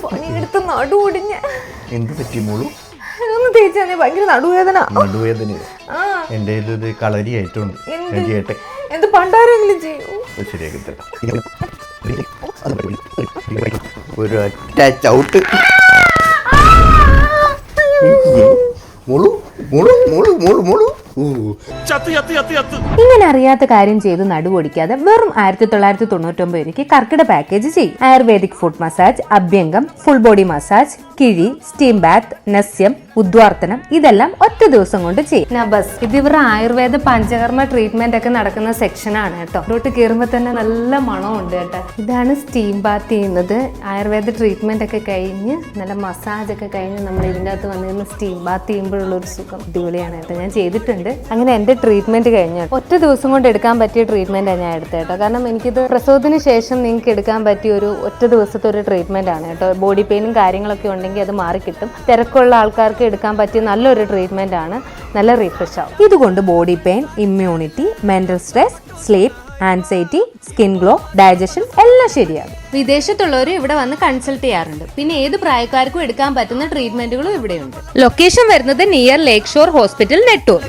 പണിയെടുത്ത് നടു ഒടിഞ്ഞ. എന്ത് പറ്റി മോളു? ഒന്ന് തേച്ചാ ഭയങ്കര നടുവേദന. എന്റെ ഒരു കളരി ആയിട്ടുണ്ട്. എന്ത് പണ്ടാരെങ്കിലും ചെയ്യൂ. ശരിയാക്കി തരാം. ഒരു ഒറ്റ ചവിട്ട്. മോളു മോളു മോളു മോളു മോളു. ഇങ്ങനെ അറിയാത്ത കാര്യം ചെയ്ത് നടുവൊടിക്കാതെ വെറും 1999 രൂപയ്ക്ക് കർക്കിട പാക്കേജ് ചെയ്യും. ആയുർവേദിക് ഫുഡ് മസാജ്, അഭ്യംഗം, ഫുൾ ബോഡി മസാജ്, കിഴി, സ്റ്റീം ബാത്ത്, നസ്യം, ഉദ്വാർത്തനം ഇതെല്ലാം ഒറ്റ ദിവസം കൊണ്ട് ചെയ്യും. ബസ് ഇത് ഇവരുടെ ആയുർവേദ പഞ്ചകർമ്മ ട്രീറ്റ്മെന്റ് ഒക്കെ നടക്കുന്ന സെക്ഷനാണ് കേട്ടോ. ഇവിടോട്ട് കയറുമ്പോൾ തന്നെ നല്ല മണമുണ്ട് കേട്ടോ. ഇതാണ് സ്റ്റീം ബാത്ത് ചെയ്യുന്നത്. ആയുർവേദ ട്രീറ്റ്മെന്റ് ഒക്കെ കഴിഞ്ഞ് നല്ല മസാജ് ഒക്കെ കഴിഞ്ഞ് നമ്മൾ ഇതിൻ്റെ അകത്ത് വന്നിരുന്ന് സ്റ്റീം ബാത്ത് ചെയ്യുമ്പോഴുള്ള ഒരു സുഖം അടിപൊളിയാണ് കേട്ടോ. ഞാൻ ചെയ്തിട്ടുണ്ട്. അങ്ങനെ എൻ്റെ ട്രീറ്റ്മെന്റ് കഴിഞ്ഞു. ഒറ്റ ദിവസം കൊണ്ട് എടുക്കാൻ പറ്റിയ ട്രീറ്റ്മെന്റാണ് ഞാൻ എടുത്തത് കേട്ടോ. കാരണം എനിക്കിത് പ്രസവത്തിന് ശേഷം നിങ്ങൾക്ക് എടുക്കാൻ പറ്റിയ ഒരു ഒറ്റ ദിവസത്തെ ഒരു ട്രീറ്റ്മെന്റ് ആണ് കേട്ടോ. ബോഡി പെയിനും കാര്യങ്ങളൊക്കെ ഉണ്ടെങ്കിൽ അത് മാറിക്കിട്ടും. തിരക്കുള്ള ആൾക്കാർക്ക് എടുക്കാൻ പറ്റിയ നല്ലൊരു ട്രീറ്റ്മെന്റ് ആണ്. നല്ല റീഫ്രഷ് ആവും. ഇതുകൊണ്ട് body pain, immunity, mental stress, sleep, anxiety, skin glow, digestion എല്ലാം ശരിയാകും. വിദേശത്തുള്ളവർ ഇവിടെ വന്ന് കൺസൾട്ട് ചെയ്യാറുണ്ട്. പിന്നെ ഏത് പ്രായക്കാർക്കും എടുക്കാൻ പറ്റുന്ന ട്രീറ്റ്മെന്റുകളും ഇവിടെയുണ്ട്. ലൊക്കേഷൻ വരുന്നത് near lake shore hospital, Nettoor.